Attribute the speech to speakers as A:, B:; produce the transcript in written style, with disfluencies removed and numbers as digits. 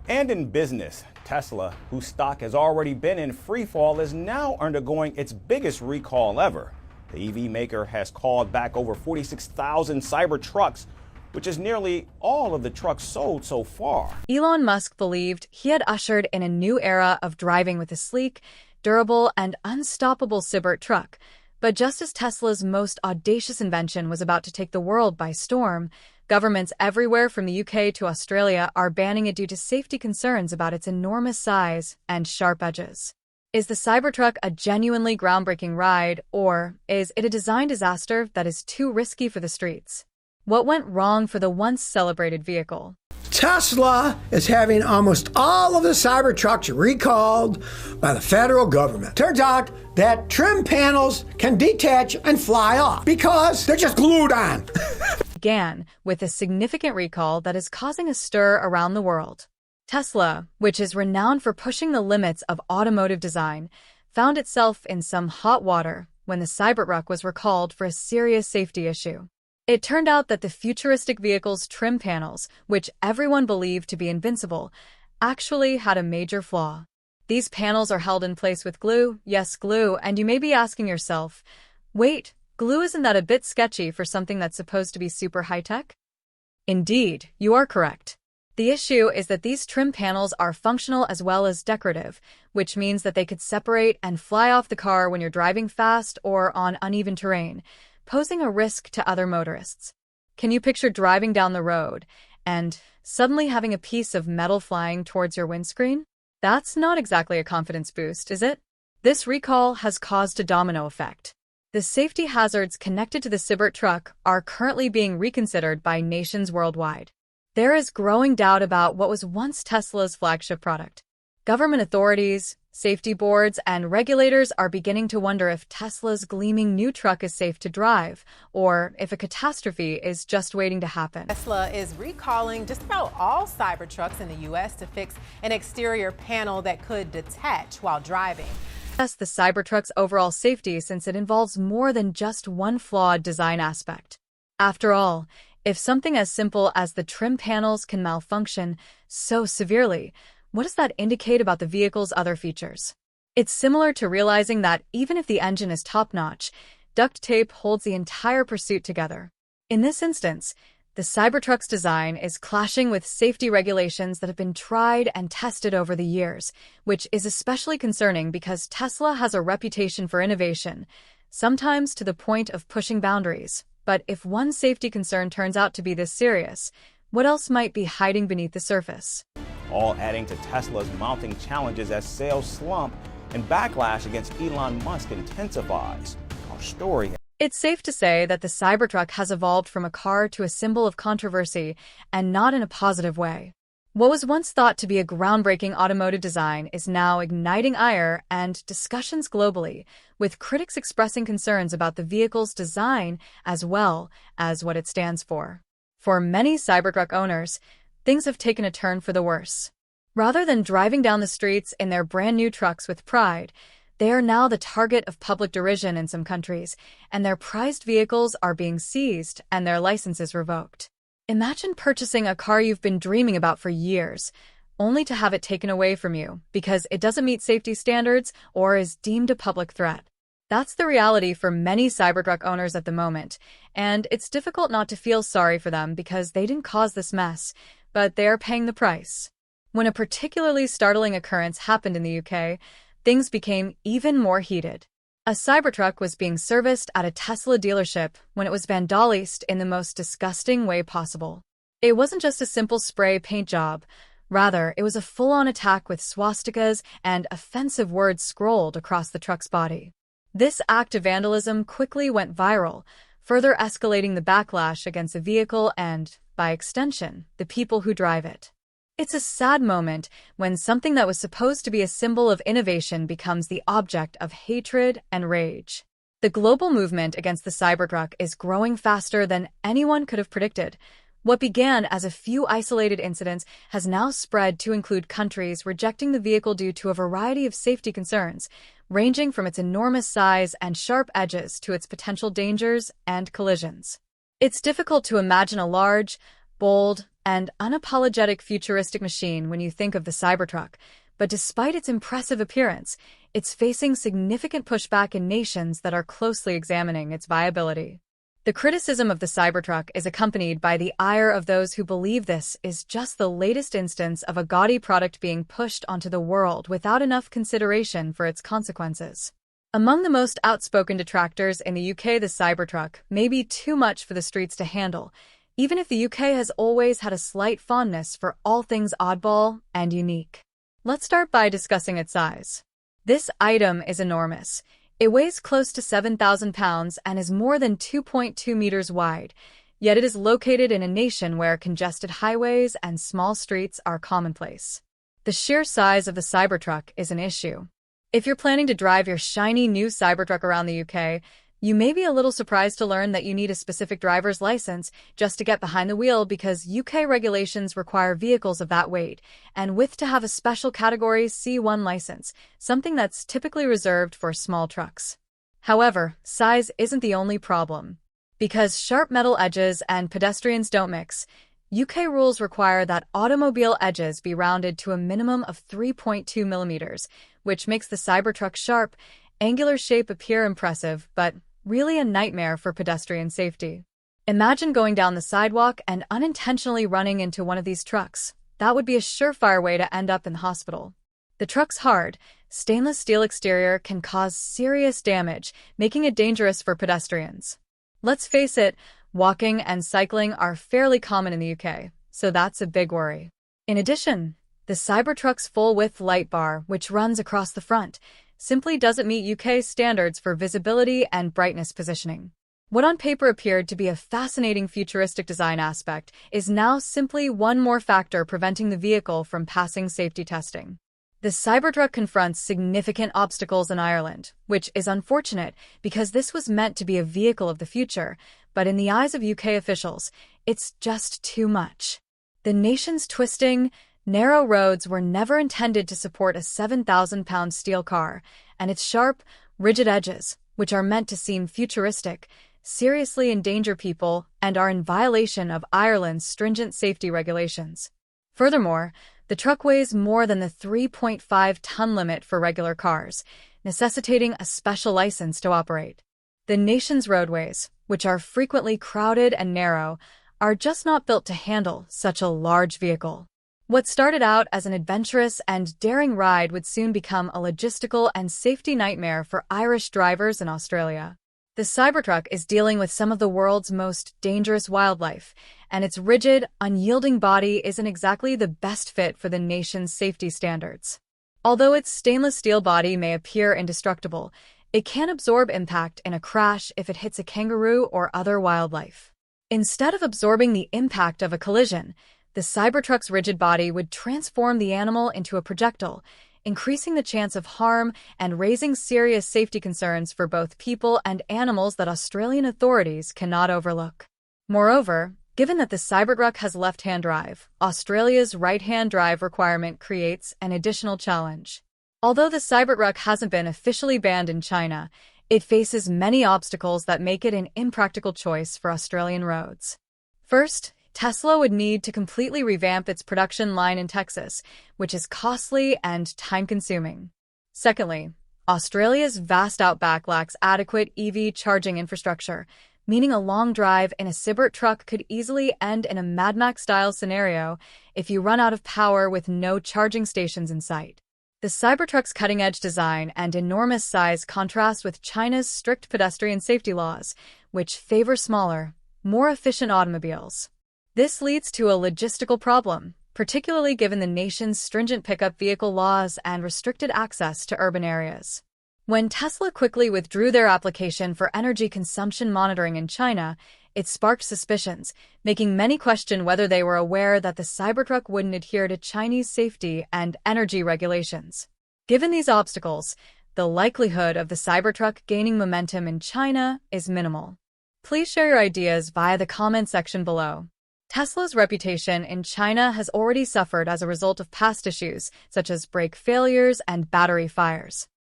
A: And in business, Tesla, whose stock has already been in free fall, is now undergoing its biggest recall ever. The EV maker has called back over 46,000 Cybertrucks, which is nearly all of the trucks sold so far.
B: Elon Musk believed he had ushered in a new era of driving with a sleek, durable, and unstoppable Cybertruck. But just as Tesla's most audacious invention was about to take the world by storm, governments everywhere from the UK to Australia are banning it due to safety concerns about its enormous size and sharp edges. Is the Cybertruck a genuinely groundbreaking ride, or is it a design disaster that is too risky for the streets? What went wrong for the once celebrated vehicle?
C: Tesla is having almost all of the Cybertrucks recalled by the federal government. Turns out that trim panels can detach and fly off because they're just glued on.
B: Began with a significant recall that is causing a stir around the world. Tesla, which is renowned for pushing the limits of automotive design, found itself in some hot water when the Cybertruck was recalled for a serious safety issue. It turned out that the futuristic vehicle's trim panels, which everyone believed to be invincible, actually had a major flaw. These panels are held in place with glue, yes, glue, and you may be asking yourself, wait, glue isn't that a bit sketchy for something that's supposed to be super high-tech? Indeed, you are correct. The issue is that these trim panels are functional as well as decorative, which means that they could separate and fly off the car when you're driving fast or on uneven terrain, posing a risk to other motorists. Can you picture driving down the road and suddenly having a piece of metal flying towards your windscreen? That's not exactly a confidence boost, is it? This recall has caused a domino effect. The safety hazards connected to the Cybertruck are currently being reconsidered by nations worldwide. There is growing doubt about what was once Tesla's flagship product. Government authorities, safety boards, and regulators are beginning to wonder if Tesla's gleaming new truck is safe to drive, or if a catastrophe is just waiting to happen.
D: Tesla is recalling just about all Cybertrucks in the U.S. to fix an exterior panel that could detach while driving.
B: Test the Cybertruck's overall safety since it involves more than just one flawed design aspect. After all, if something as simple as the trim panels can malfunction so severely, what does that indicate about the vehicle's other features? It's similar to realizing that even if the engine is top-notch, duct tape holds the entire pursuit together. In this instance, the Cybertruck's design is clashing with safety regulations that have been tried and tested over the years, which is especially concerning because Tesla has a reputation for innovation, sometimes to the point of pushing boundaries. But if one safety concern turns out to be this serious, what else might be hiding beneath the surface?
A: All adding to Tesla's mounting challenges as sales slump and backlash against Elon Musk intensifies. Our story.
B: It's safe to say that the Cybertruck has evolved from a car to a symbol of controversy, and not in a positive way. What was once thought to be a groundbreaking automotive design is now igniting ire and discussions globally, with critics expressing concerns about the vehicle's design as well as what it stands for. For many Cybertruck owners, things have taken a turn for the worse. Rather than driving down the streets in their brand new trucks with pride, they are now the target of public derision in some countries, and their prized vehicles are being seized and their licenses revoked. Imagine purchasing a car you've been dreaming about for years, only to have it taken away from you because it doesn't meet safety standards or is deemed a public threat. That's the reality for many Cybertruck owners at the moment, and it's difficult not to feel sorry for them because they didn't cause this mess, but they are paying the price. When a particularly startling occurrence happened in the UK, things became even more heated. A Cybertruck was being serviced at a Tesla dealership when it was vandalized in the most disgusting way possible. It wasn't just a simple spray paint job. Rather, it was a full-on attack with swastikas and offensive words scrolled across the truck's body. This act of vandalism quickly went viral, further escalating the backlash against the vehicle and, by extension, the people who drive it. It's a sad moment when something that was supposed to be a symbol of innovation becomes the object of hatred and rage. The global movement against the Cybertruck is growing faster than anyone could have predicted. What began as a few isolated incidents has now spread to include countries rejecting the vehicle due to a variety of safety concerns, ranging from its enormous size and sharp edges to its potential dangers and collisions. It's difficult to imagine a large, bold, and unapologetic futuristic machine when you think of the Cybertruck, but despite its impressive appearance, it's facing significant pushback in nations that are closely examining its viability. The criticism of the Cybertruck is accompanied by the ire of those who believe this is just the latest instance of a gaudy product being pushed onto the world without enough consideration for its consequences. Among the most outspoken detractors in the UK, the Cybertruck may be too much for the streets to handle, even if the UK has always had a slight fondness for all things oddball and unique. Let's start by discussing its size. This item is enormous. It weighs close to 7,000 pounds and is more than 2.2 meters wide, yet it is located in a nation where congested highways and small streets are commonplace. The sheer size of the Cybertruck is an issue. If you're planning to drive your shiny new Cybertruck around the UK, you may be a little surprised to learn that you need a specific driver's license just to get behind the wheel because UK regulations require vehicles of that weight and width to have a special category C1 license, something that's typically reserved for small trucks. However, size isn't the only problem. Because sharp metal edges and pedestrians don't mix, UK rules require that automobile edges be rounded to a minimum of 3.2 millimeters, which makes the Cybertruck's sharp, angular shape appear impressive, but really a nightmare for pedestrian safety. Imagine going down the sidewalk and unintentionally running into one of these trucks. That would be a surefire way to end up in the hospital. The truck's hard, stainless steel exterior can cause serious damage, making it dangerous for pedestrians. Let's face it, walking and cycling are fairly common in the UK, so that's a big worry. In addition, the Cybertruck's full-width light bar, which runs across the front, simply doesn't meet UK standards for visibility and brightness positioning. What on paper appeared to be a fascinating futuristic design aspect is now simply one more factor preventing the vehicle from passing safety testing. The Cybertruck confronts significant obstacles in Ireland, which is unfortunate because this was meant to be a vehicle of the future, but in the eyes of UK officials, it's just too much. The nation's twisting, narrow roads were never intended to support a 7,000-pound steel car, and its sharp, rigid edges, which are meant to seem futuristic, seriously endanger people and are in violation of Ireland's stringent safety regulations. Furthermore, the truck weighs more than the 3.5-ton limit for regular cars, necessitating a special license to operate. The nation's roadways, which are frequently crowded and narrow, are just not built to handle such a large vehicle. What started out as an adventurous and daring ride would soon become a logistical and safety nightmare for Irish drivers in Australia. The Cybertruck is dealing with some of the world's most dangerous wildlife, and its rigid, unyielding body isn't exactly the best fit for the nation's safety standards. Although its stainless steel body may appear indestructible, it can absorb impact in a crash if it hits a kangaroo or other wildlife. Instead of absorbing the impact of a collision, the Cybertruck's rigid body would transform the animal into a projectile, increasing the chance of harm and raising serious safety concerns for both people and animals that Australian authorities cannot overlook. Moreover, given that the Cybertruck has left-hand drive, Australia's right-hand drive requirement creates an additional challenge. Although the Cybertruck hasn't been officially banned in China, it faces many obstacles that make it an impractical choice for Australian roads. First, Tesla would need to completely revamp its production line in Texas, which is costly and time-consuming. Secondly, Australia's vast outback lacks adequate EV charging infrastructure, meaning a long drive in a Cybertruck could easily end in a Mad Max-style scenario if you run out of power with no charging stations in sight. The Cybertruck's cutting-edge design and enormous size contrast with China's strict pedestrian safety laws, which favor smaller, more efficient automobiles. This leads to a logistical problem, particularly given the nation's stringent pickup vehicle laws and restricted access to urban areas. When Tesla quickly withdrew their application for energy consumption monitoring in China, it sparked suspicions, making many question whether they were aware that the Cybertruck wouldn't adhere to Chinese safety and energy regulations. Given these obstacles, the likelihood of the Cybertruck gaining momentum in China is minimal. Please share your ideas via the comment section below. Tesla's reputation in China has already suffered as a result of past issues, such as brake failures and battery fires.